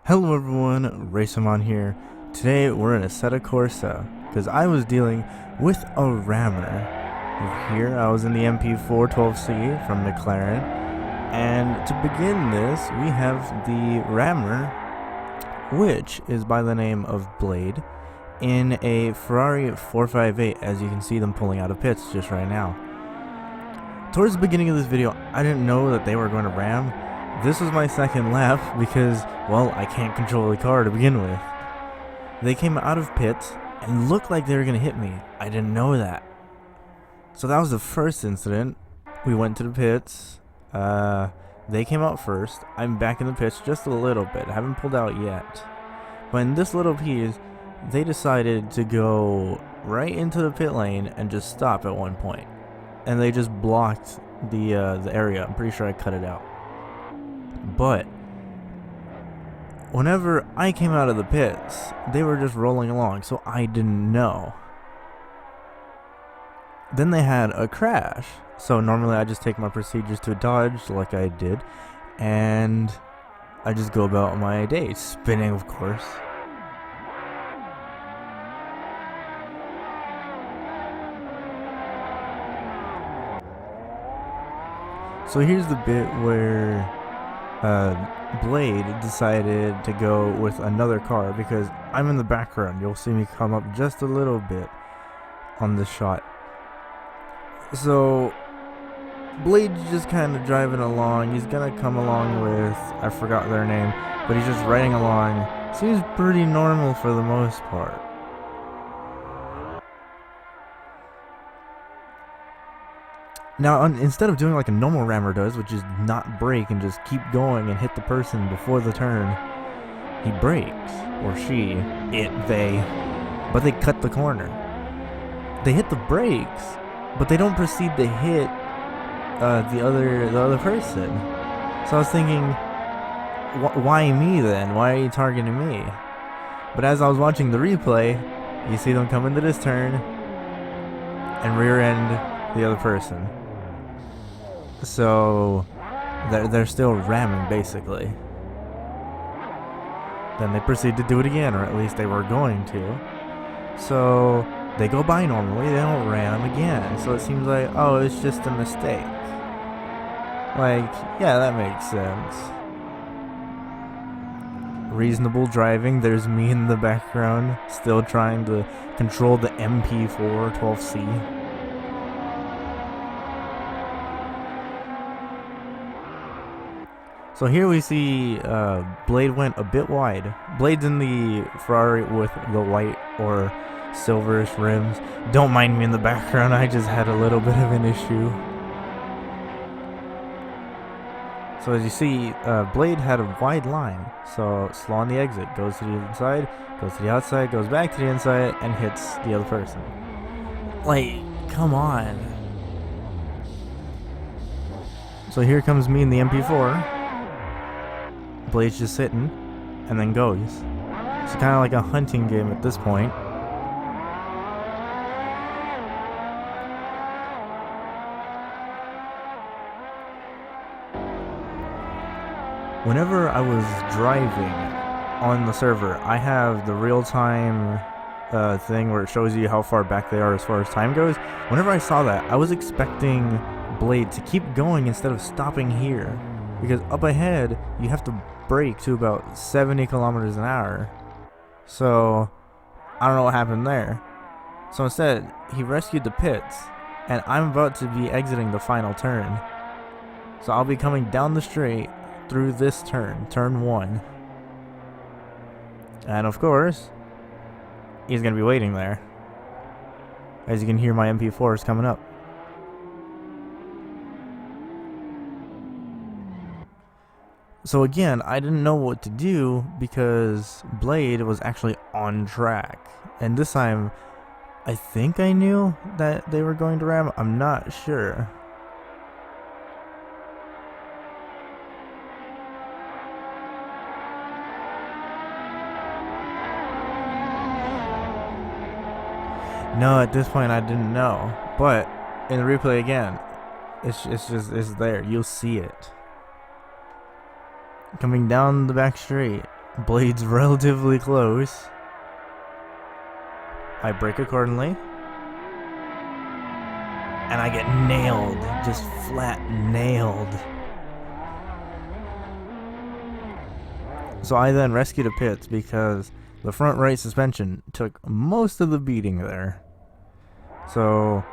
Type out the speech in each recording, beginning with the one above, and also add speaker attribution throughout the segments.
Speaker 1: Hello everyone, Racemon here. Today we're in Assetto Corsa because I was dealing with a rammer. Over here I was in the MP4 12C from McLaren, and to begin this we have the rammer, which is by the name of Blade, in a Ferrari 458, as you can see them pulling out of pits just right now. Towards the beginning of this video I didn't know that they were going to ram. This was my second lap because, well, I can't control the car to begin with. They came out of pits and looked like they were going to hit me. I didn't know that. So that was the first incident. We went to the pits. They came out first. I'm back in the pits just a little bit. I haven't pulled out yet. But in this little piece, they decided to go right into the pit lane and just stop at one point. And they just blocked the area. I'm pretty sure I cut it out. But whenever I came out of the pits, they were just rolling along, so I didn't know. Then they had a crash. So normally I just take my procedures to dodge like I did, and I just go about my day, spinning of course. So here's the bit where Blade decided to go with another car because I'm in the background. You'll see me come up just a little bit on this shot. So Blade's just kind of driving along. He's gonna come along with, I forgot their name, but he's just riding along. Seems pretty normal for the most part. Now, instead of doing like a normal rammer does, which is not brake and just keep going and hit the person before the turn, he brakes, or she, they, but they cut the corner. They hit the brakes, but they don't proceed to hit the other person. So I was thinking, why me then? Why are you targeting me? But as I was watching the replay, you see them come into this turn and rear end the other person. So they're still ramming basically. Then they proceed to do it again, or at least they were going to. So they go by normally, they don't ram again. So it seems like, oh, it's just a mistake. Like, yeah, that makes sense. Reasonable driving. There's me in the background still trying to control the MP4 12C. So here we see Blade went a bit wide. Blade's in the Ferrari with the white or silverish rims. Don't mind me in the background, I just had a little bit of an issue. So as you see, Blade had a wide line. So slow on the exit, goes to the inside, goes to the outside, goes back to the inside, and hits the other person. Like, come on. So here comes me in the MP4. Blade's just sitting, and then goes. It's kind of like a hunting game at this point. Whenever I was driving on the server, I have the real-time thing where it shows you how far back they are as far as time goes. Whenever I saw that, I was expecting Blade to keep going instead of stopping here. Because up ahead, you have to brake to about 70 kilometers an hour. So, I don't know what happened there. So instead, he rescued the pits, and I'm about to be exiting the final turn. So I'll be coming down the straight through this turn, turn 1. And of course, he's going to be waiting there. As you can hear, my MP4 is coming up. So again, I didn't know what to do because Blade was actually on track. And this time, I think I knew that they were going to ram. I'm not sure. No, at this point I didn't know. But in the replay again, it's there. You'll see it. Coming down the back straight, Blade's relatively close. I brake accordingly. And I get nailed. Just flat nailed. So I then rescue the pits because the front right suspension took most of the beating there. So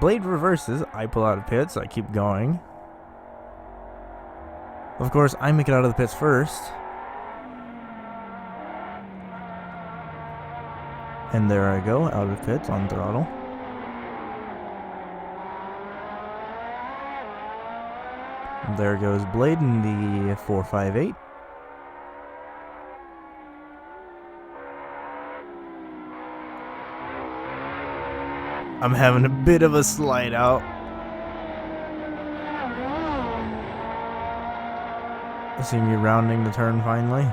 Speaker 1: Blade reverses. I pull out of pits. I keep going. Of course, I make it out of the pits first. And there I go, out of pits on throttle. There goes Blade in the 458. I'm having a bit of a slide out. See me rounding the turn finally.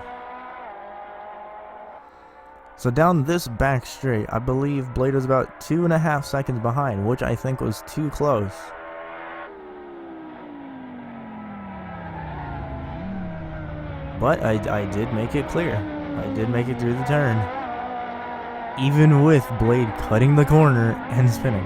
Speaker 1: So down this back straight, I believe Blade was about 2.5 seconds behind, which I think was too close. But I did make it clear. I did make it through the turn. Even with Blade cutting the corner and spinning.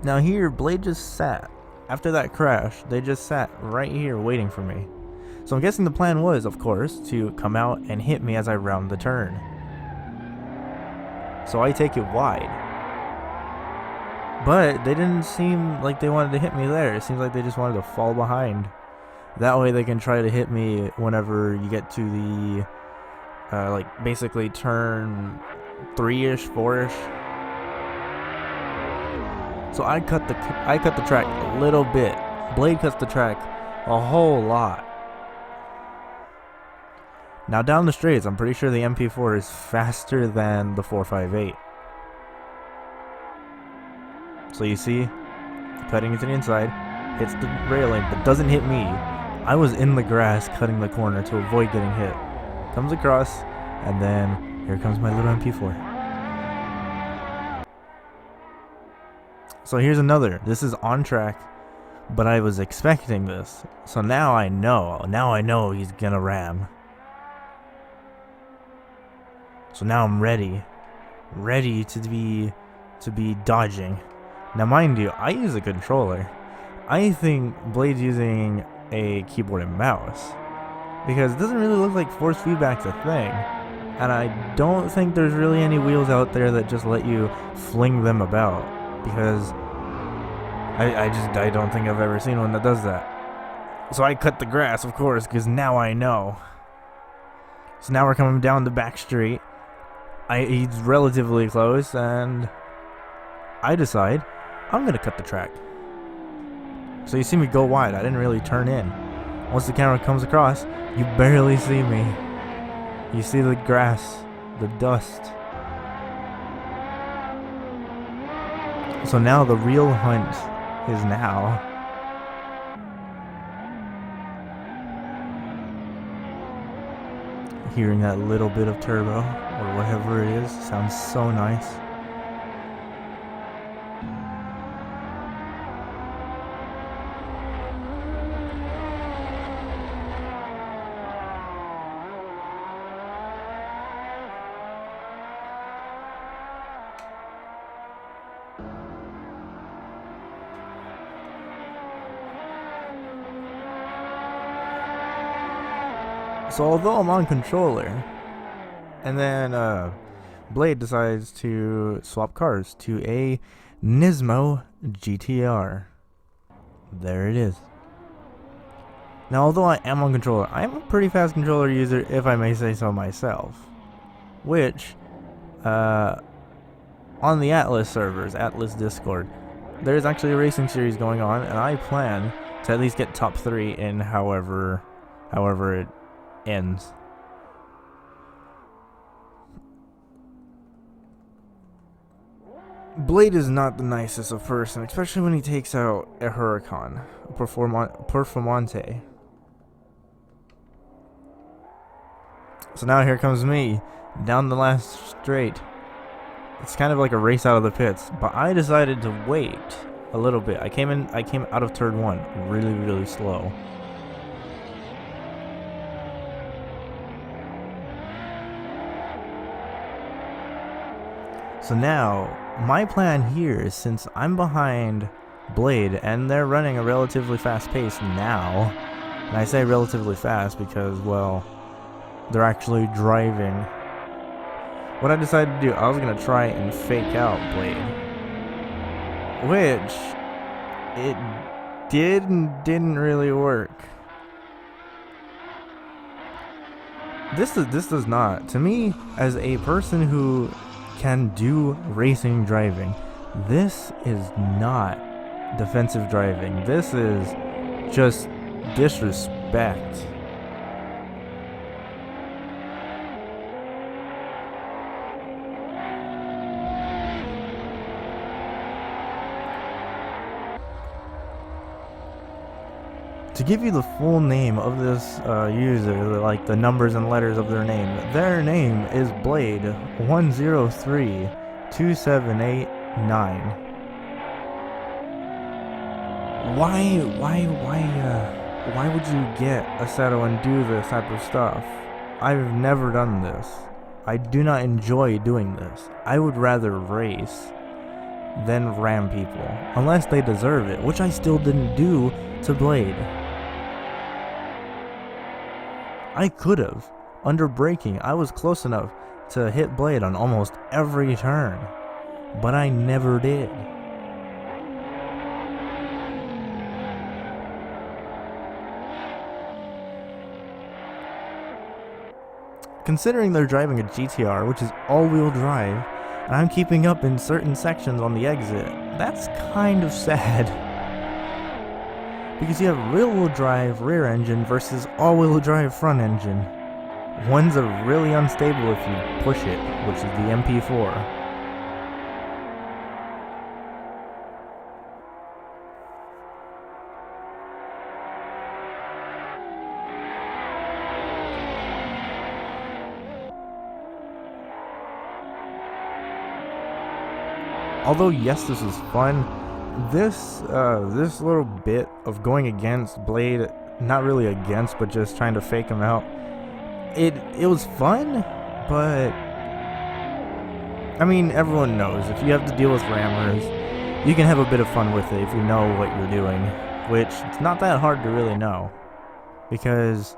Speaker 1: Now here, Blade just sat. After that crash, they just sat right here waiting for me. So I'm guessing the plan was, of course, to come out and hit me as I round the turn. So I take it wide. But they didn't seem like they wanted to hit me there. It seems like they just wanted to fall behind. That way they can try to hit me whenever you get to the, like, basically turn 3-ish, 4-ish. So I cut the track a little bit. Blade cuts the track a whole lot. Now down the straights, I'm pretty sure the MP4 is faster than the 458. So you see, cutting it to the inside, hits the railing, but doesn't hit me. I was in the grass cutting the corner to avoid getting hit. Comes across, and then here comes my little MP4. So here's another. This is on track, but I was expecting this. So now I know. Now I know he's gonna ram. So now I'm ready to be dodging. Now mind you, I use a controller. I think Blade's using a keyboard and mouse because it doesn't really look like force feedback's a thing. And I don't think there's really any wheels out there that just let you fling them about, because I don't think I've ever seen one that does that. So I cut the grass, of course, because now I know. So now we're coming down the back street. He's relatively close, and I decide I'm gonna cut the track. So you see me go wide. I didn't really turn in. Once the camera comes across, you barely see me. You see the grass, the dust. So now the real hunt is now. Hearing that little bit of turbo, or whatever it is, sounds so nice. So although I'm on controller, and then Blade decides to swap cars to a Nismo GTR. There it is. Now although I am on controller, I'm a pretty fast controller user, if I may say so myself. Which, on the Atlas servers, Atlas Discord, there's actually a racing series going on, and I plan to at least get top 3 in however it ends. Blade is not the nicest of person, especially when he takes out a Huracan, Performante. So now here comes me down the last straight. It's kind of like a race out of the pits, but I decided to wait a little bit. I came out of turn 1 really, really slow. So now, my plan here is, since I'm behind Blade and they're running a relatively fast pace now, and I say relatively fast because, well, they're actually driving. What I decided to do, I was going to try and fake out Blade, which it did and didn't really work. This does not. To me, as a person who can do racing driving, this is not defensive driving. This is just disrespect. To give you the full name of this user, like the numbers and letters of their name is Blade10327889. Why would you get Assetto and do this type of stuff? I've never done this. I do not enjoy doing this. I would rather race than ram people, unless they deserve it, which I still didn't do to Blade. I could have. Under braking, I was close enough to hit Blade on almost every turn, but I never did. Considering they're driving a GTR, which is all-wheel drive, and I'm keeping up in certain sections on the exit, that's kind of sad. Because you have rear-wheel drive rear engine versus all-wheel drive front engine. One's really unstable if you push it, which is the MP4. Although yes, this was fun, this little bit of going against Blade, not really against, but just trying to fake him out, it was fun, but I mean, everyone knows if you have to deal with rammers, you can have a bit of fun with it if you know what you're doing, which it's not that hard to really know, because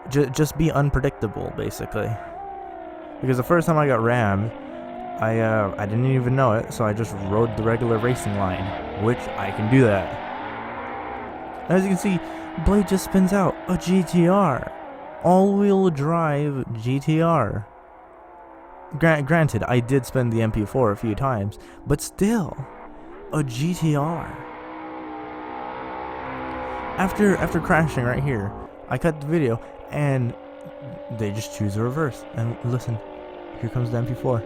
Speaker 1: just be unpredictable, basically. Because the first time I got rammed, I didn't even know it, so I just rode the regular racing line, which I can do that. As you can see, Blade just spins out a GTR. All-wheel drive GTR. Granted, I did spin the MP4 a few times, but still, a GTR. After crashing right here, I cut the video, and they just choose the reverse. And listen, here comes the MP4.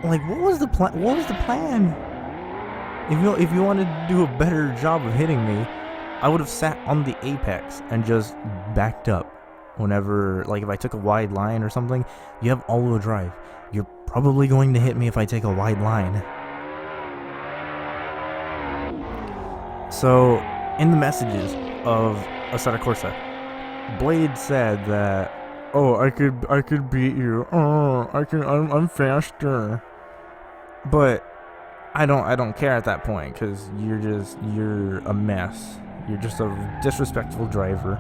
Speaker 1: Like, what was the plan? What was the plan? If you wanted to do a better job of hitting me, I would have sat on the apex and just backed up. Whenever, like, if I took a wide line or something, you have all-wheel drive. You're probably going to hit me if I take a wide line. So, in the messages of Assetto Corsa, Blade said that, "Oh, I could beat you. Oh, I'm faster." But I don't care at that point, because you're a mess. You're just a disrespectful driver.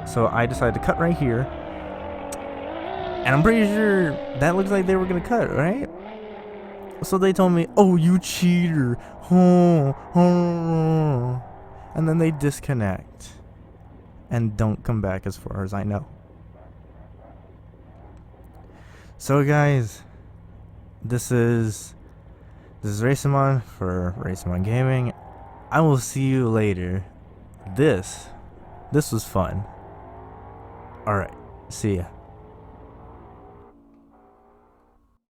Speaker 1: So I decided to cut right here, and I'm pretty sure that looks like they were gonna cut, right? So they told me, "Oh, you cheater." Oh. And then they disconnect and don't come back, as far as I know. So guys, this is Racemon for Racemon Gaming. I will see you later. This was fun. Alright, see ya.